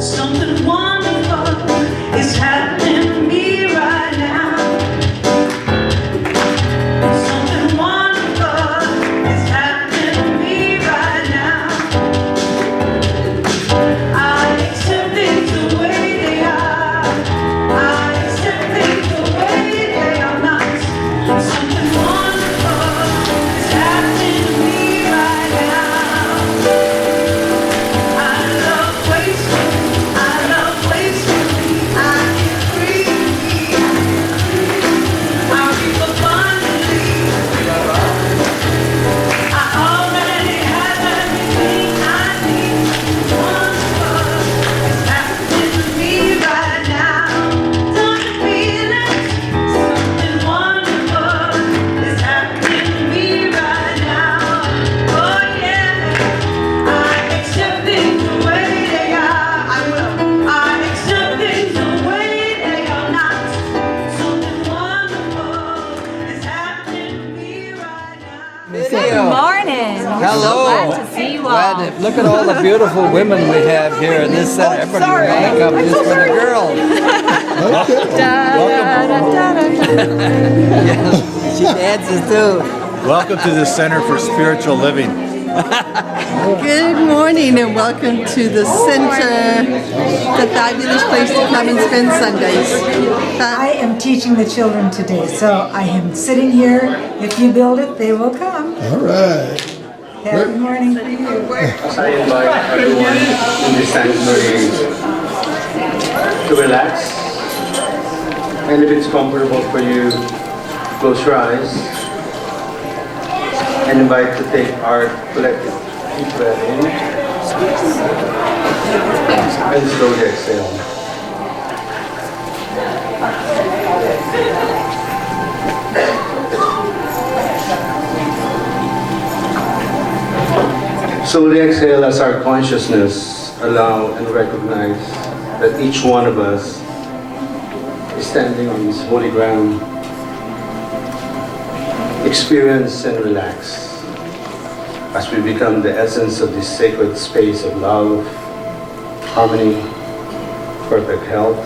Something wonderful is happening to me right now. Something wonderful is happening to me right now. I accept things the way they are. I accept things the way they are not. Something wonderful is happening to me right now. I love wasting. I love wasting. I get free. I reap abundantly. I already have everything I need. Wonderful is happening to me right now. Don't you feel it? Something wonderful is happening to me right now. Oh yeah, I accept things the way they are. I will. I accept things the way they are not. Something wonderful is happening to me right now. Good morning. We're Hello. so glad to see you all. Look at all the beautiful women we have here in this center. Everybody sorry. want to come just for the girls. Yes, she dances too. Welcome to the Center for Spiritual Living. Good morning and welcome to the center. It's a fabulous place to come and spend Sundays. I am teaching the children today, so I am sitting here. If you build it, they will come. All right. Happy morning to you. I invite everyone in this sanctuary to relax. And if it's comfortable for you, close your eyes. And invite to take our collective deep breath in. And slowly exhale. Slowly exhale as our consciousness allow and recognize that each one of us is standing on this holy ground. Experience and relax as we become the essence of this sacred space of love, harmony, perfect health,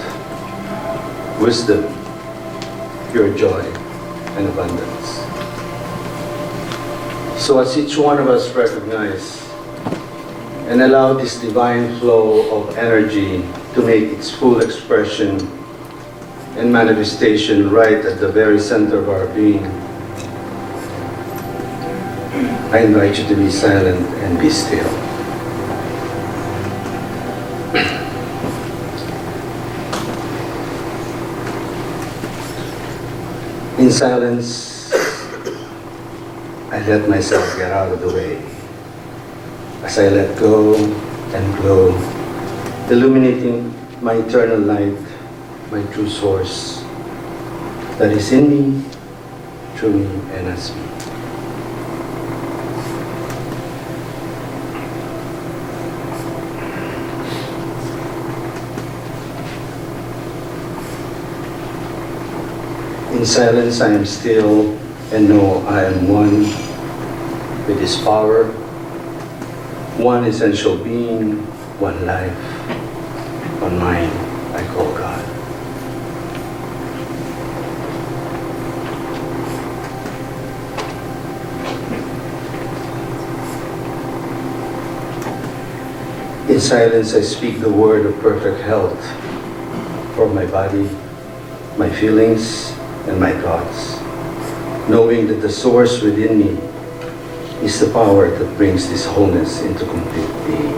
wisdom, pure joy, and abundance. So as each one of us recognize and allow this divine flow of energy to make its full expression and manifestation right at the very center of our being, I invite you to be silent and be still. In silence, I let myself get out of the way as I let go and glow, illuminating my eternal light, my true source that is in me, through me, and as me. In silence, I am still and know I am one with His power, one essential being, one life, one mind I call God. In silence, I speak the word of perfect health for my body, my feelings, and my thoughts, knowing that the source within me is the power that brings this wholeness into complete being.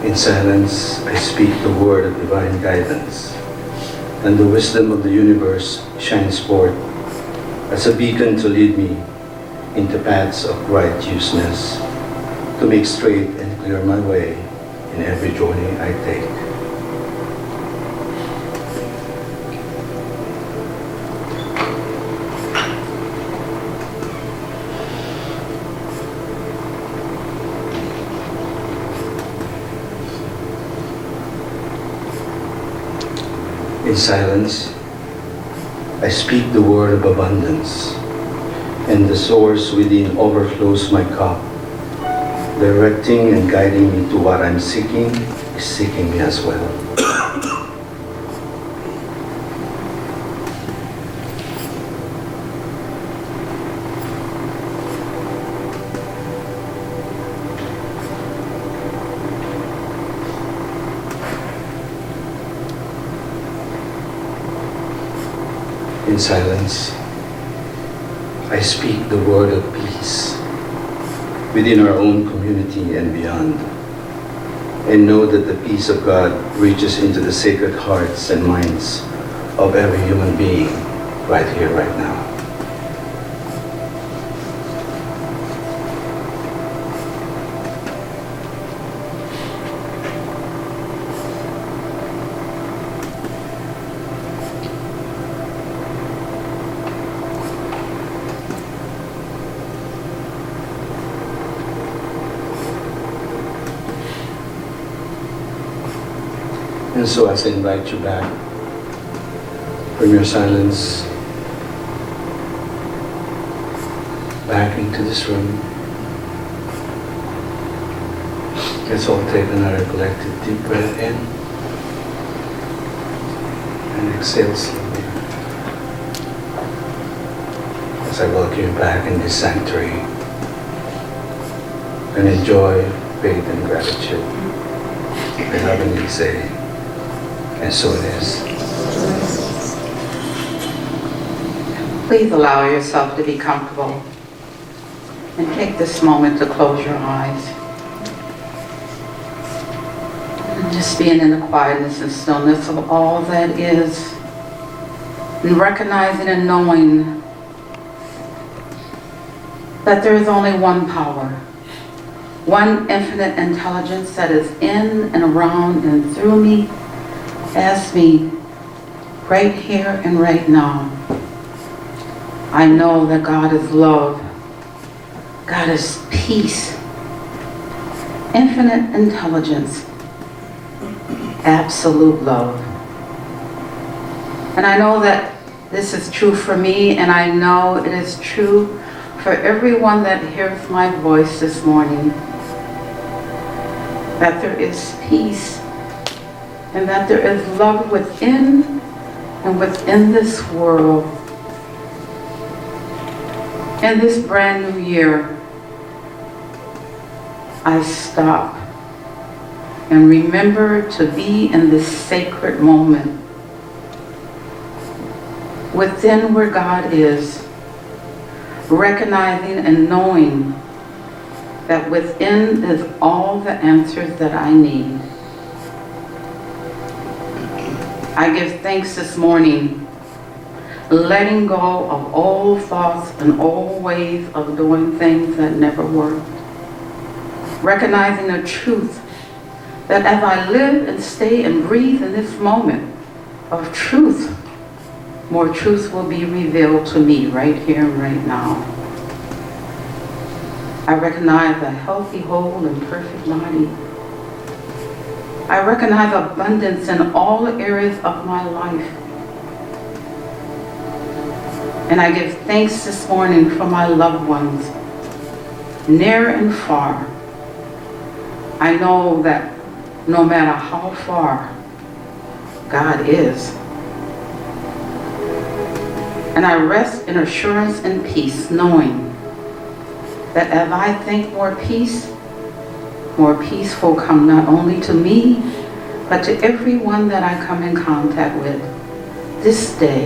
In silence, I speak the word of divine guidance, and the wisdom of the universe shines forth as a beacon to lead me into paths of righteousness, to make straight and clear my way in every journey I take. In silence, I speak the word of abundance, and the source within overflows my cup, directing and guiding me to what I'm seeking is seeking me as well. In silence, I speak the word of peace within our own community and beyond, and know that the peace of God reaches into the sacred hearts and minds of every human being right here, right now. And so as I invite you back from your silence, back into this room, let's all take another collective deep breath in and exhale slowly. As I welcome you back in this sanctuary and enjoy faith and gratitude. I lovingly say, and so it is. Please allow yourself to be comfortable and take this moment to close your eyes. And just being in the quietness and stillness of all that is, and recognizing and knowing that there is only one power, one infinite intelligence that is in and around and through me, as me, right here and right now. I know that God is love, God is peace, infinite intelligence, absolute love. And I know that this is true for me, and I know it is true for everyone that hears my voice this morning, that there is peace and that there is love within and within this world. In this brand new year, I stop and remember to be in this sacred moment within where God is, recognizing and knowing that within is all the answers that I need. I give thanks this morning, letting go of old thoughts and old ways of doing things that never worked. Recognizing the truth that as I live and stay and breathe in this moment of truth, more truth will be revealed to me right here and right now. I recognize a healthy, whole, and perfect body. I recognize abundance in all areas of my life. And I give thanks this morning for my loved ones, near and far. I know that no matter how far, God is. And I rest in assurance and peace, knowing that as I think more peace will come not only to me, but to everyone that I come in contact with this day.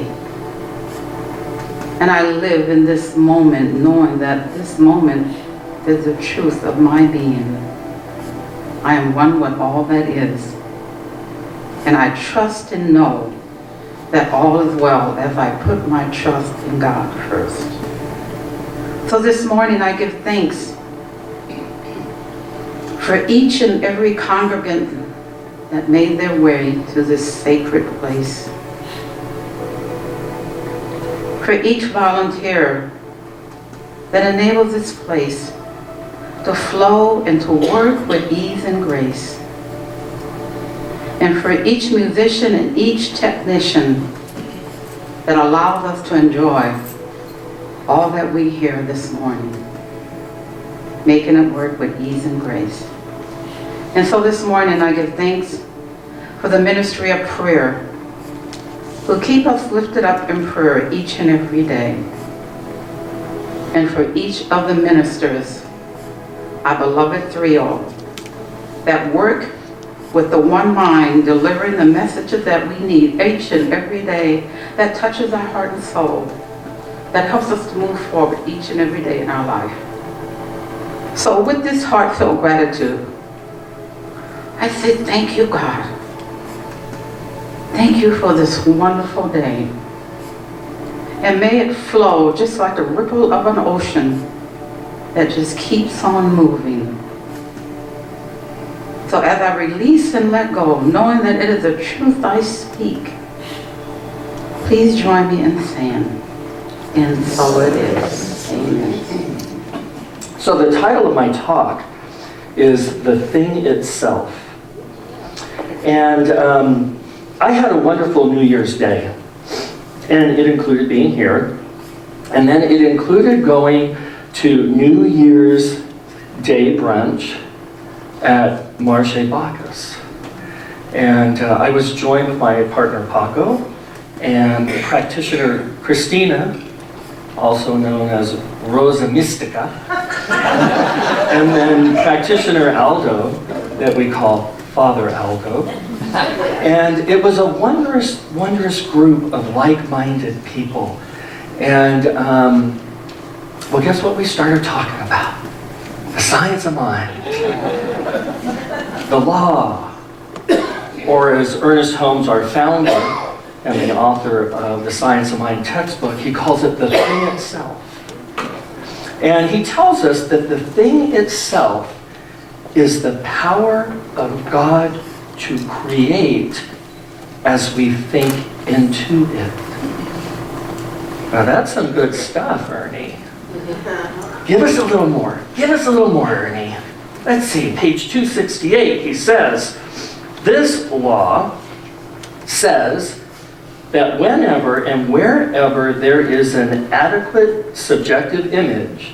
And I live in this moment knowing that this moment is the truth of my being. I am one with all that is. And I trust and know that all is well as I put my trust in God first. So this morning I give thanks for each and every congregant that made their way to this sacred place. For each volunteer that enables this place to flow and to work with ease and grace. and for each musician and each technician that allows us to enjoy all that we hear this morning, making it work with ease and grace. And so this morning I give thanks for the ministry of prayer, who keep us lifted up in prayer each and every day. And for each of the ministers, our beloved trio, that work with the one mind, delivering the messages that we need each and every day, that touches our heart and soul, that helps us to move forward each and every day in our life. So with this heartfelt gratitude, I say thank you, God. Thank you for this wonderful day. And may it flow just like the ripple of an ocean that just keeps on moving. So as I release and let go, knowing that it is the truth I speak, please join me in saying, and so it is. Amen. So the title of my talk is The Thing Itself. And I had a wonderful New Year's Day. And it included being here. And then it included going to New Year's Day brunch at Marche Bacchus. And I was joined with my partner Paco and practitioner Christina, also known as Rosa Mystica, and then practitioner Aldo, that we call Father Aldo. And it was a wondrous, wondrous group of like-minded people. And well, guess what we started talking about? The science of mind. The law. Or as Ernest Holmes, our founder and the author of the Science of Mind textbook, he calls it the thing itself. And he tells us that the thing itself is the power of God to create as we think into it. Now that's some good stuff, Ernie. Give us a little more. Give us a little more, Ernie. Let's see, page 268, he says, this law says that whenever and wherever there is an adequate subjective image,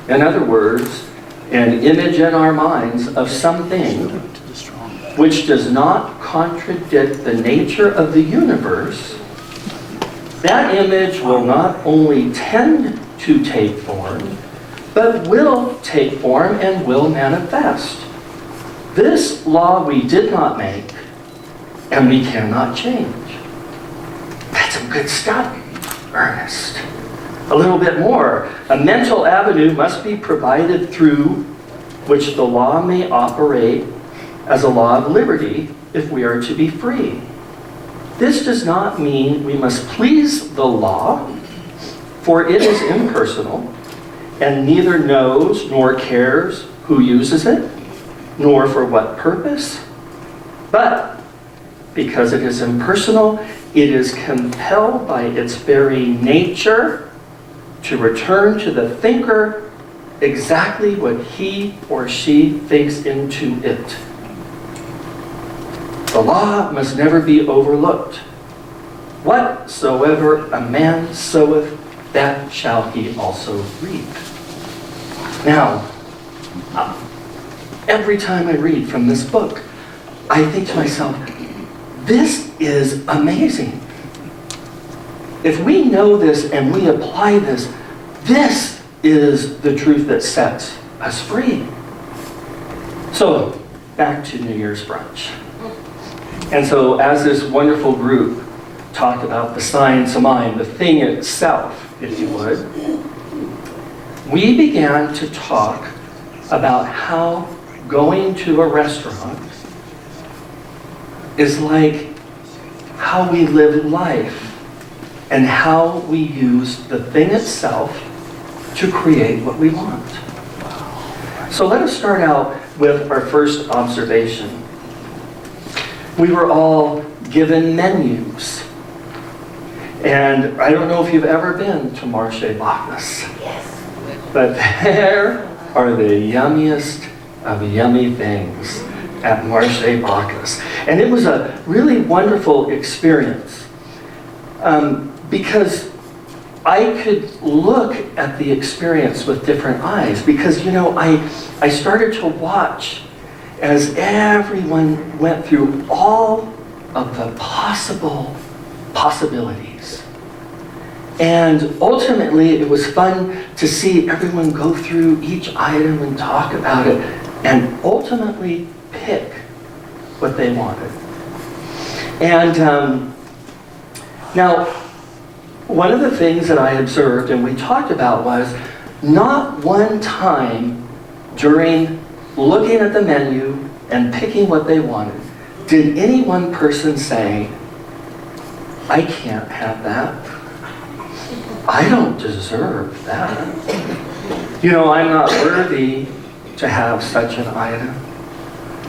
in other words, an image in our minds of something which does not contradict the nature of the universe, that image will not only tend to take form, but will take form and will manifest. This law we did not make, and we cannot change. That's some good stuff, Ernest. A little bit more. A mental avenue must be provided through which the law may operate as a law of liberty if we are to be free. This does not mean we must please the law, for it is impersonal, and neither knows nor cares who uses it, nor for what purpose. But because it is impersonal, it is compelled by its very nature to return to the thinker exactly what he or she thinks into it. The law must never be overlooked. Whatsoever a man soweth, that shall he also reap. Now, every time I read from this book, I think to myself, this is amazing. If we know this and we apply this, this is the truth that sets us free. So, back to New Year's brunch. And so as this wonderful group talked about the science of mind, the thing itself, if you would, we began to talk about how going to a restaurant is like how we live life and how we use the thing itself to create what we want. So let us start out with our first observation. We were all given menus. And I don't know if you've ever been to Marche Bacchus. Yes. But there are the yummiest of yummy things at Marché Bacchus. And it was a really wonderful experience because I could look at the experience with different eyes because, you know, I started to watch as everyone went through all of the possibilities. And ultimately, it was fun to see everyone go through each item and talk about it and ultimately pick what they wanted. And now, one of the things that I observed and we talked about was not one time during looking at the menu and picking what they wanted did any one person say, I can't have that. I don't deserve that. You know, I'm not worthy to have such an item.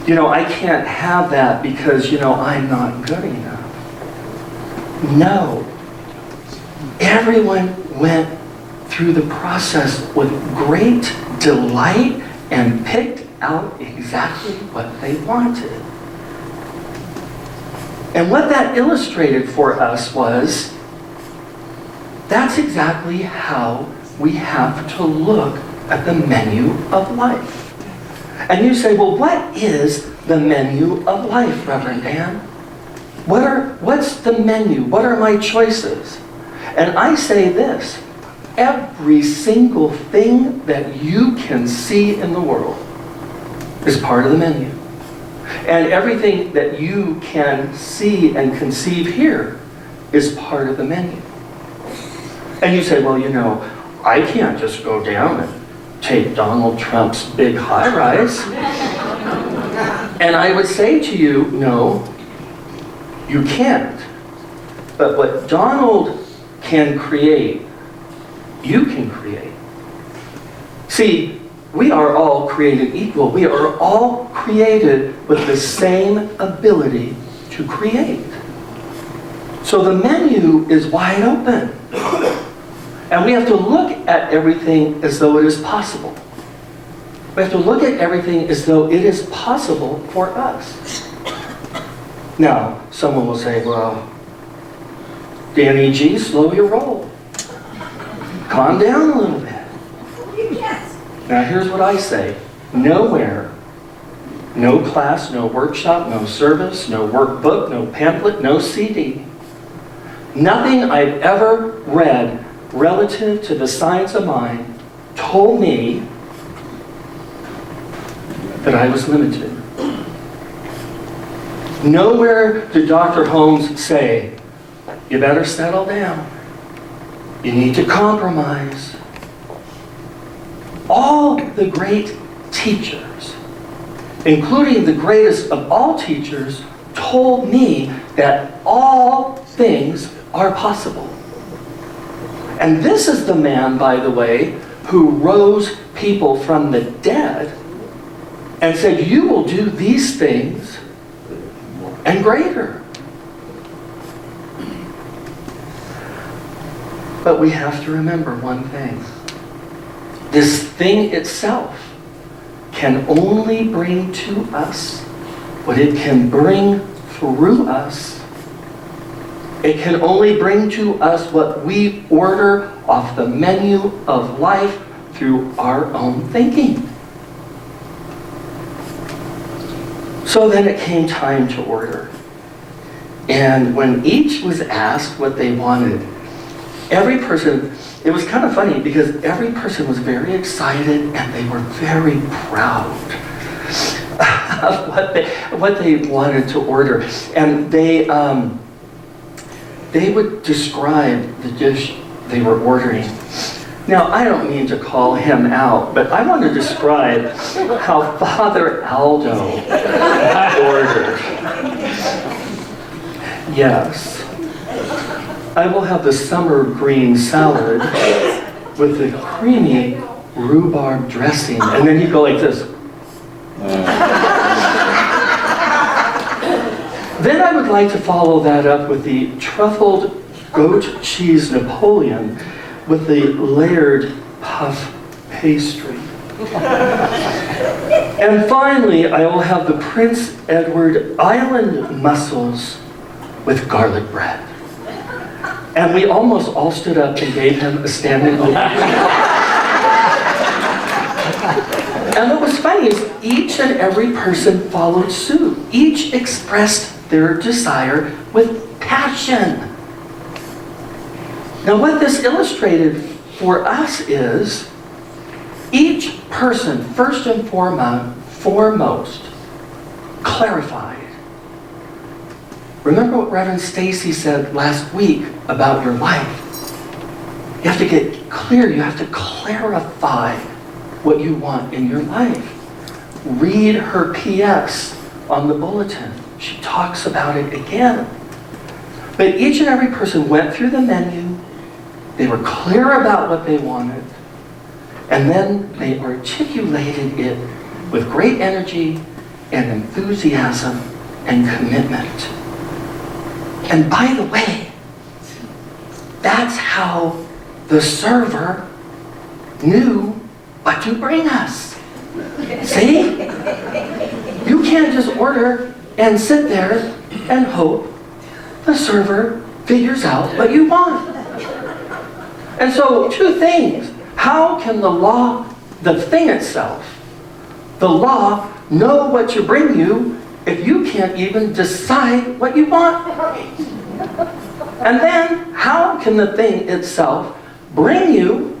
You know, I can't have that because, you know, I'm not good enough. No. Everyone went through the process with great delight and picked out exactly what they wanted. And what that illustrated for us was that's exactly how we have to look at the menu of life. And you say, well, what is the menu of life, Reverend Dan? What's the menu? What are my choices? And I say this, every single thing that you can see in the world is part of the menu. And everything that you can see and conceive here is part of the menu. And you say, well, you know, I can't just go down and take Donald Trump's big high-rise. And I would say to you, no, you can't. But what Donald can create, you can create. See, we are all created equal. We are all created with the same ability to create. So the menu is wide open. And we have to look at everything as though it is possible. We have to look at everything as though it is possible for us. Now, someone will say, well, Danny G, slow your roll. Calm down a little bit. Now here's what I say. Nowhere, no class, no workshop, no service, no workbook, no pamphlet, no CD. Nothing I've ever read relative to the science of mind told me that I was limited. Nowhere did Dr. Holmes say, you better settle down. You need to compromise. All the great teachers, including the greatest of all teachers, told me that all things are possible. And this is the man, by the way, who rose people from the dead and said, you will do these things and greater. But we have to remember one thing. This thing itself can only bring to us what it can bring through us. It can only bring to us what we order off the menu of life through our own thinking. So then it came time to order. And when each was asked what they wanted, every person, it was kind of funny because every person was very excited and they were very proud of what they wanted to order. And they would describe the dish they were ordering. Now, I don't mean to call him out, but I want to describe how Father Aldo ordered. Yes. I will have the summer green salad with the creamy rhubarb dressing. And then he'd go like this. Then I would like to follow that up with the truffled goat cheese Napoleon with the layered puff pastry. And finally, I will have the Prince Edward Island mussels with garlic bread. And we almost all stood up and gave him a standing ovation. And what was funny is each and every person followed suit. Each expressed their desire with passion. Now what this illustrated for us is each person, first and foremost, clarified. Remember what Reverend Stacy said last week about your life. You have to get clear, you have to clarify what you want in your life. Read her PS on the bulletin. She talks about it again. But each and every person went through the menu. They were clear about what they wanted. And then they articulated it with great energy and enthusiasm and commitment. And by the way, that's how the server knew what to bring us. See? You can't just order and sit there and hope the server figures out what you want. And so, two things. How can the law, the thing itself, the law, know what to bring you if you can't even decide what you want? And then, how can the thing itself bring you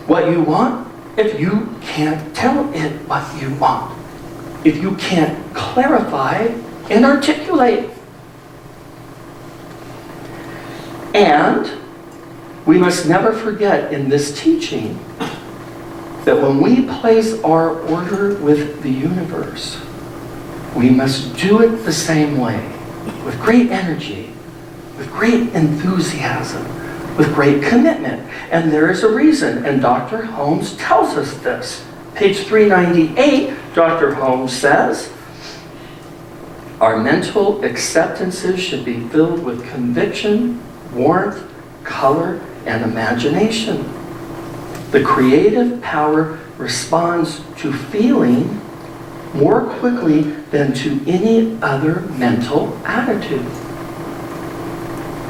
what you want if you can't tell it what you want? If you can't clarify and articulate? And we must never forget in this teaching that when we place our order with the universe, we must do it the same way, with great energy, with great enthusiasm, with great commitment. And there is a reason, and Dr. Holmes tells us this. Page 398, Dr. Holmes says, our mental acceptances should be filled with conviction, warmth, color, and imagination. The creative power responds to feeling more quickly than to any other mental attitude.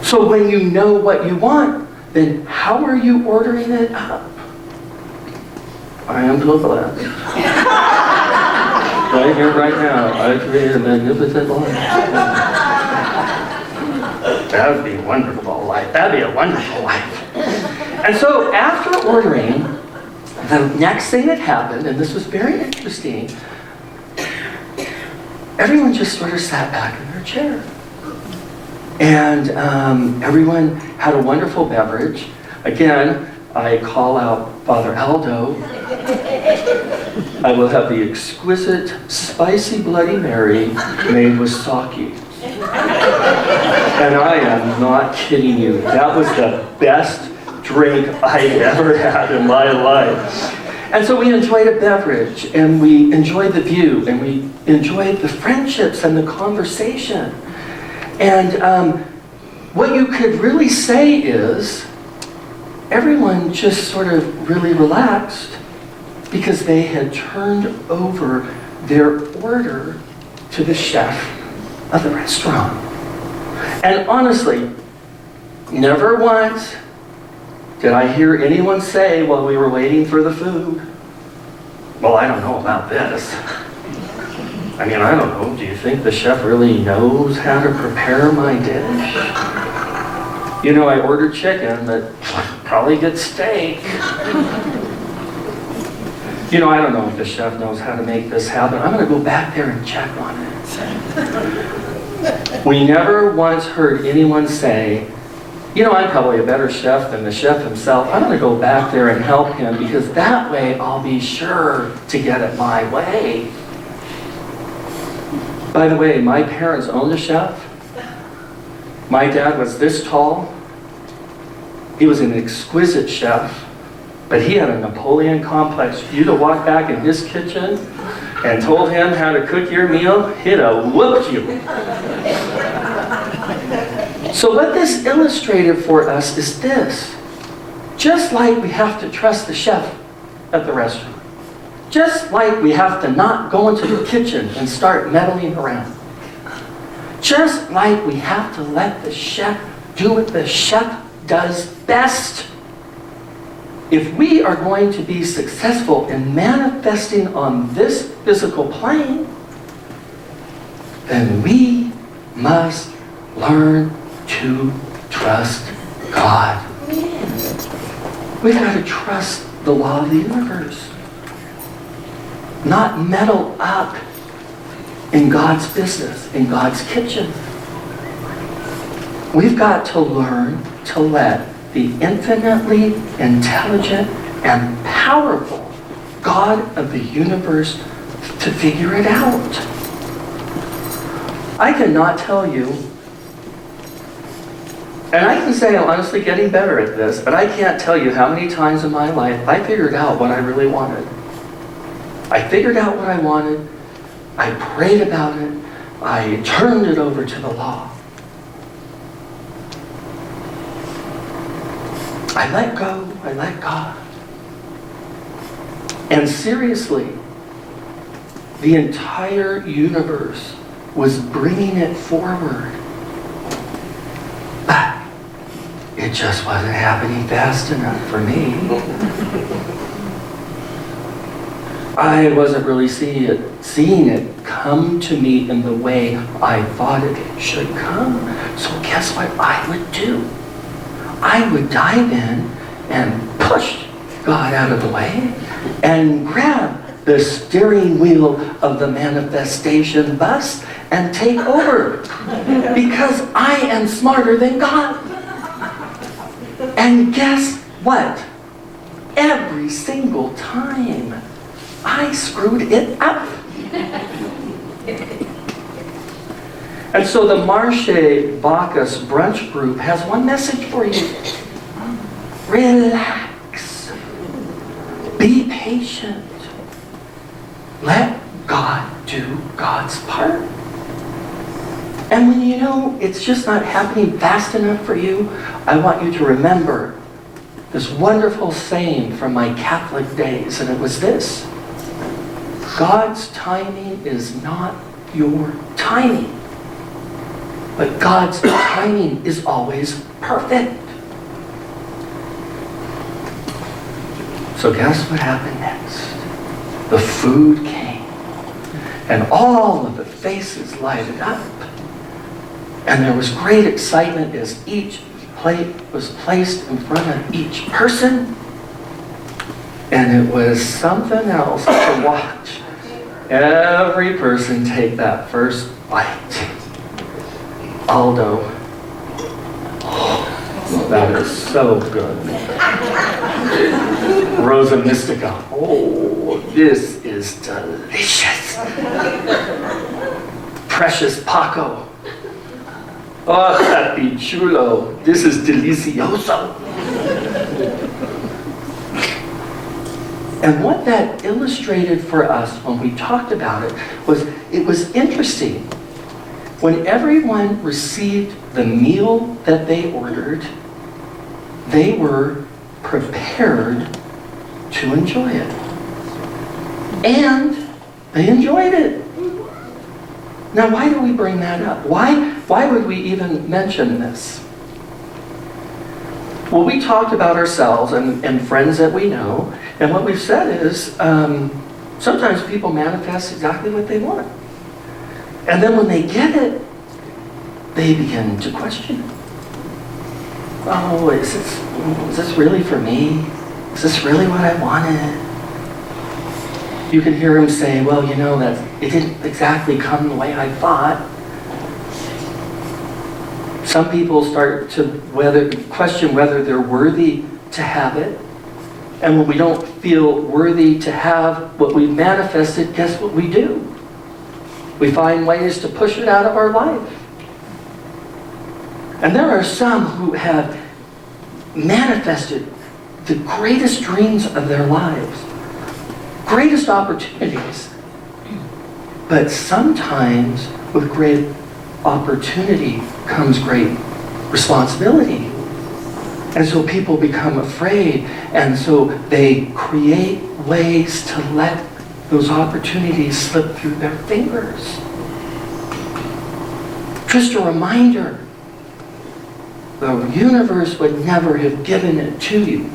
So when you know what you want, then how are you ordering it up? I am so glad. Right here, right now, I create a magnificent life. That would be a wonderful life. That'd be a wonderful life. And so after ordering, the next thing that happened, and this was very interesting, everyone just sort of sat back in their chair. And everyone had a wonderful beverage. Again, I call out Father Aldo. I will have the exquisite, spicy Bloody Mary made with sake. And I am not kidding you. That was the best drink I ever had in my life. And so we enjoyed a beverage, and we enjoyed the view, and we enjoyed the friendships and the conversation. And what you could really say is, everyone just sort of really relaxed because they had turned over their order to the chef of the restaurant. And honestly, never once did I hear anyone say while we were waiting for the food, well, I don't know about this. I mean, I don't know, do you think the chef really knows how to prepare my dish? You know, I ordered chicken, but probably get steak. You know, I don't know if the chef knows how to make this happen. I'm going to go back there and check on it. We never once heard anyone say, you know, I'm probably a better chef than the chef himself. I'm going to go back there and help him because that way I'll be sure to get it my way. By the way, my parents owned a chef. My dad was this tall. He was an exquisite chef, but he had a Napoleon complex. You'd have walked back in his kitchen and told him how to cook your meal, he'd have whooped you. So what this illustrated for us is this. Just like we have to trust the chef at the restaurant, Just like we have to not go into the kitchen and start meddling around. Just like we have to let the chef do what the chef does best. If we are going to be successful in manifesting on this physical plane, then we must learn to trust God. We've got to trust the law of the universe. Not meddle up in God's business, in God's kitchen. We've got to learn to let the infinitely intelligent and powerful God of the universe to figure it out. I cannot tell you, and I can say I'm honestly getting better at this, but I can't tell you how many times in my life I figured out what I really wanted. I figured out what I wanted, I prayed about it, I turned it over to the law. I let go, I let God. And seriously, the entire universe was bringing it forward. But it just wasn't happening fast enough for me. I wasn't really seeing it come to me in the way I thought it should come. So guess what I would do? I would dive in and push God out of the way and grab the steering wheel of the manifestation bus and take over because I am smarter than God. And guess what? Every single time I screwed it up. And so the Marche Bacchus brunch group has one message for you. Relax. Be patient. Let God do God's part. And when you know it's just not happening fast enough for you, I want you to remember this wonderful saying from my Catholic days, and it was this: God's timing is not your timing. But God's timing is always perfect. So guess what happened next? The food came. And all of the faces lighted up. And there was great excitement as each plate was placed in front of each person. And it was something else to watch every person take that first bite. Aldo. Oh, that is so good. Rosa Mystica. Oh, this is delicious. Precious Paco. Oh, Papi Chulo. This is delicioso. And what that illustrated for us when we talked about it was interesting. When everyone received the meal that they ordered, they were prepared to enjoy it. And they enjoyed it. Now, why do we bring that up? Why would we even mention this? Well, we talked about ourselves and friends that we know, and what we've said is sometimes people manifest exactly what they want. And then when they get it, they begin to question. Oh, is this really for me? Is this really what I wanted? You can hear them say, well, you know, that it didn't exactly come the way I thought. Some people start to question whether they're worthy to have it. And when we don't feel worthy to have what we've manifested, guess what we do? We find ways to push it out of our life. And there are some who have manifested the greatest dreams of their lives, greatest opportunities. But sometimes with great opportunity comes great responsibility. And so people become afraid, and so they create ways to let those opportunities slip through their fingers. Just a reminder, the universe would never have given it to you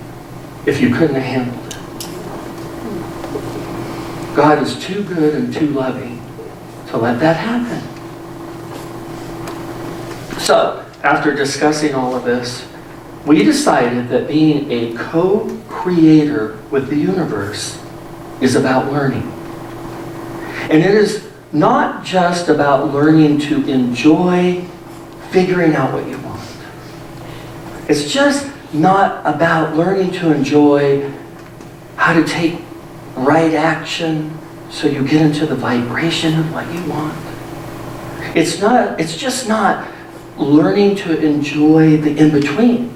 if you couldn't have handled it. God is too good and too loving to let that happen. So, after discussing all of this, we decided that being a co-creator with the universe is about learning. And it is not just about learning to enjoy figuring out what you want. It's just not about learning to enjoy how to take right action so you get into the vibration of what you want. It's just not learning to enjoy the in-between.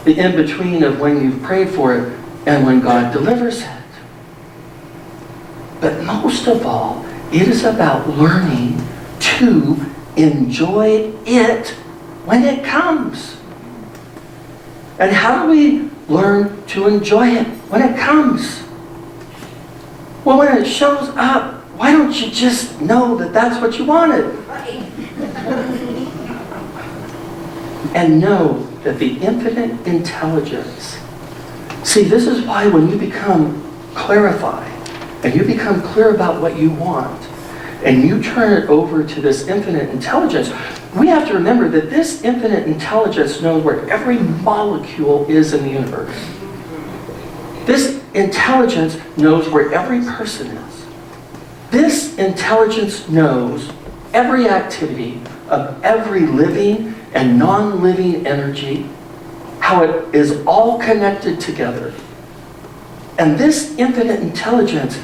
The in-between of when you've prayed for it and when God delivers it. But most of all, it is about learning to enjoy it when it comes. And how do we learn to enjoy it when it comes? Well, when it shows up, why don't you just know that that's what you wanted? And know that the infinite intelligence. See, this is why when you become clarified, and you become clear about what you want, and you turn it over to this infinite intelligence, we have to remember that this infinite intelligence knows where every molecule is in the universe. This intelligence knows where every person is. This intelligence knows every activity of every living and non-living energy, how it is all connected together. And this infinite intelligence,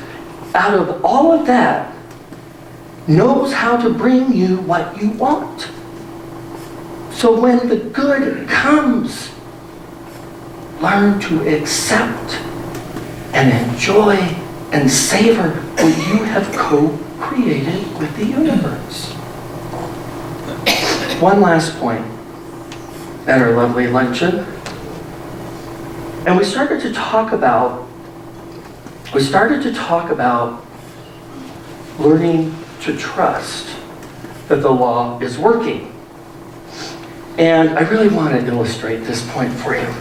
out of all of that, knows how to bring you what you want. So when the good comes, learn to accept and enjoy and savor what you have co-created with the universe. One last point at our lovely luncheon. And we started to talk about learning to trust that the law is working. And I really want to illustrate this point for you.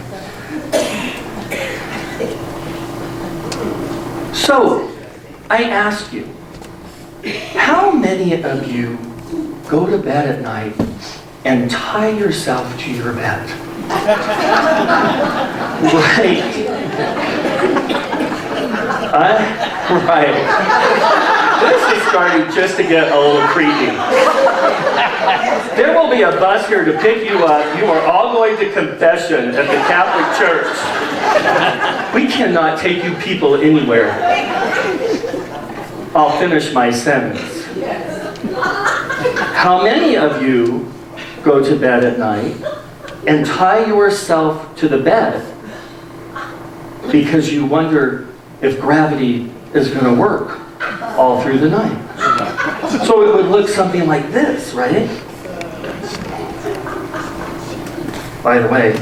So, I ask you, how many of you go to bed at night and tie yourself to your bed? Right. Right. This is starting just to get a little creepy. There will be a bus here to pick you up. You are all going to confession at the Catholic Church. We cannot take you people anywhere. I'll finish my sentence. How many of you go to bed at night and tie yourself to the bed because you wonder if gravity is going to work all through the night? So it would look something like this, right? By the way,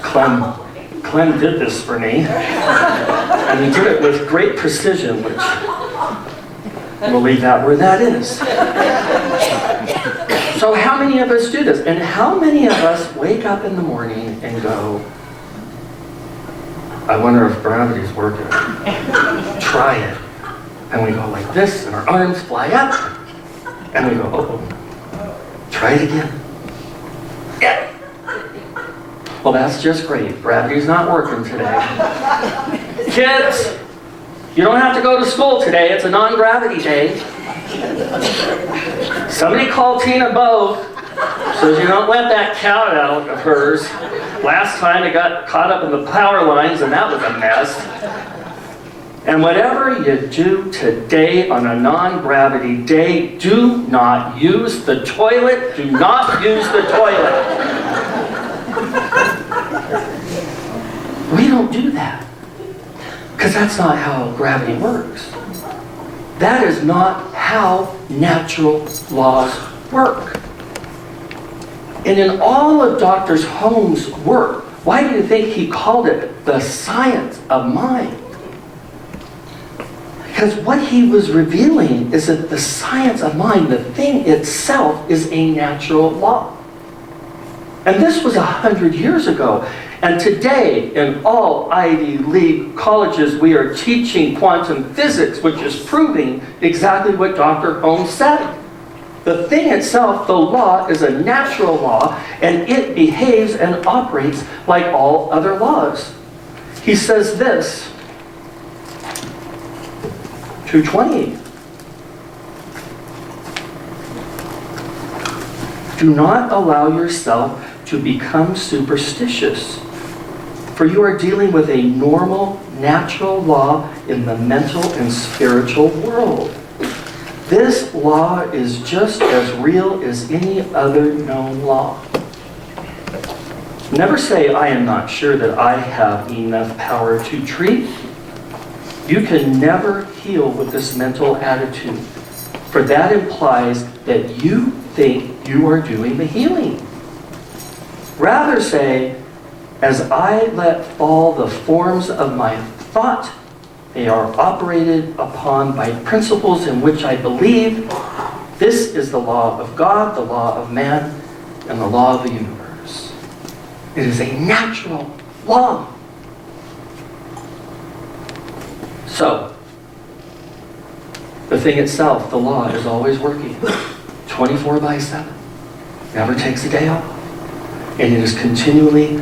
Clem did this for me, and he did it with great precision, which we'll leave that where that is. So how many of us do this? And how many of us wake up in the morning and go, I wonder if gravity's working. Try it. And we go like this, and our arms fly up, and we go, uh-oh. Try it again. Yeah. Well, that's just great. Gravity's not working today. Kids, you don't have to go to school today. It's a non-gravity day. Somebody call Tina Bow so you don't let that cat out of hers. Last time it got caught up in the power lines, and that was a mess. And whatever you do today on a non-gravity day, do not use the toilet. Do not use the toilet. We don't do that. Because that's not how gravity works. That is not how natural laws work. And in all of Dr. Holmes' work, why do you think he called it the science of mind? Because what he was revealing is that the science of mind, the thing itself, is a natural law. And this was 100 years ago. And today, in all Ivy League colleges, we are teaching quantum physics, which is proving exactly what Dr. Holmes said. The thing itself, the law, is a natural law, and it behaves and operates like all other laws. He says this, 2:20. Do not allow yourself to become superstitious, for you are dealing with a normal, natural law in the mental and spiritual world. This law is just as real as any other known law. Never say, I am not sure that I have enough power to treat. You can never heal with this mental attitude, for that implies that you think you are doing the healing. Rather say, as I let fall the forms of my thought, they are operated upon by principles in which I believe. This is the law of God, the law of man, and the law of the universe. It is a natural law. So, the thing itself, the law, is always working 24/7. Never takes a day off. And it is continually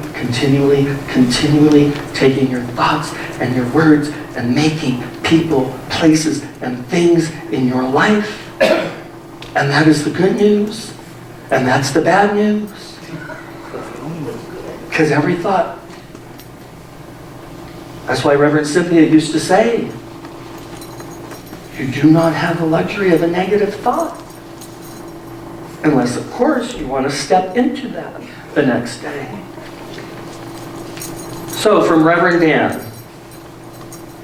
taking your thoughts and your words and making people, places, and things in your life. And that is the good news. And that's the bad news. Because every thought. That's why Reverend Cynthia used to say, you do not have the luxury of a negative thought. Unless, of course, you want to step into that the next day. So, from Reverend Dan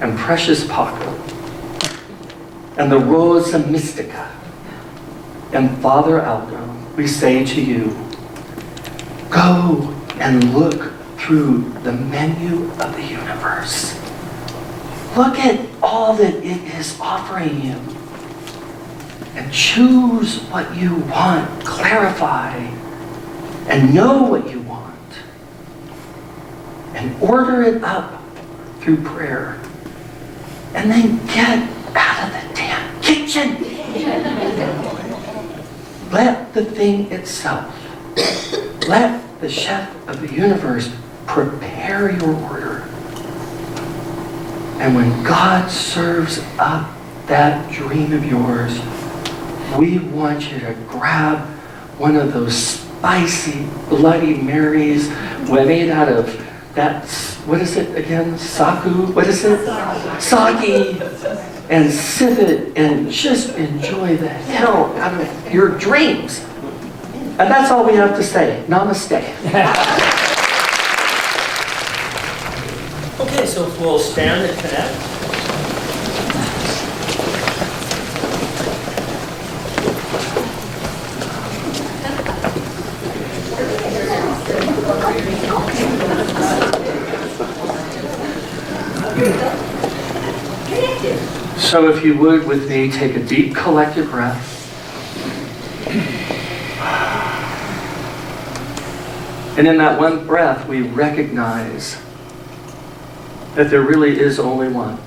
and Precious Paco and the Rosa Mystica and Father Aldo, we say to you, go and look through the menu of the universe. Look at all that it is offering you. And choose what you want. Clarify. And know what you want. And order it up through prayer. And then get out of the damn kitchen. Let the thing itself, let the chef of the universe prepare your order. And when God serves up that dream of yours, we want you to grab one of those spicy Bloody Marys made out of that, what is it again? Saku? What is it? Sake. And sip it and just enjoy the hell out of your dreams. And that's all we have to say. Namaste. Okay, so if we'll stand and connect. So if you would, with me, take a deep collective breath. And in that one breath, we recognize that there really is only one.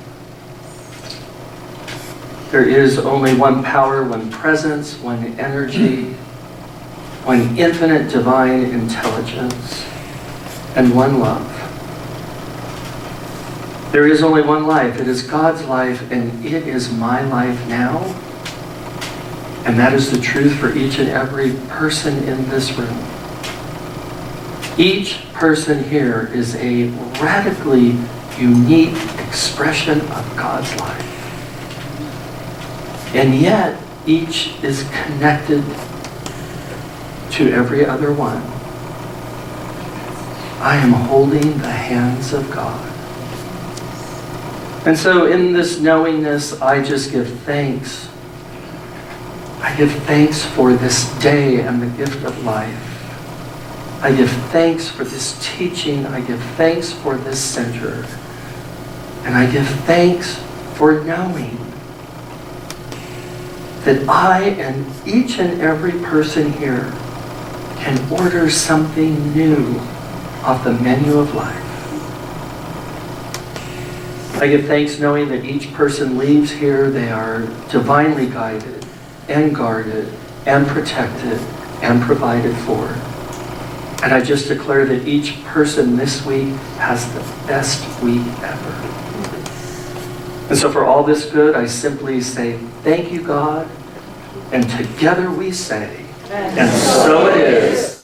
There is only one power, one presence, one energy, one infinite divine intelligence, and one love. There is only one life. It is God's life, and it is my life now. And that is the truth for each and every person in this room. Each person here is a radically unique expression of God's life. And yet, each is connected to every other one. I am holding the hands of God. And so in this knowingness, I just give thanks. I give thanks for this day and the gift of life. I give thanks for this teaching. I give thanks for this center. And I give thanks for knowing that I and each and every person here can order something new off the menu of life. I give thanks knowing that each person leaves here, they are divinely guided and guarded and protected and provided for. And I just declare that each person this week has the best week ever. And so for all this good, I simply say, thank you, God. And together we say, and so it is.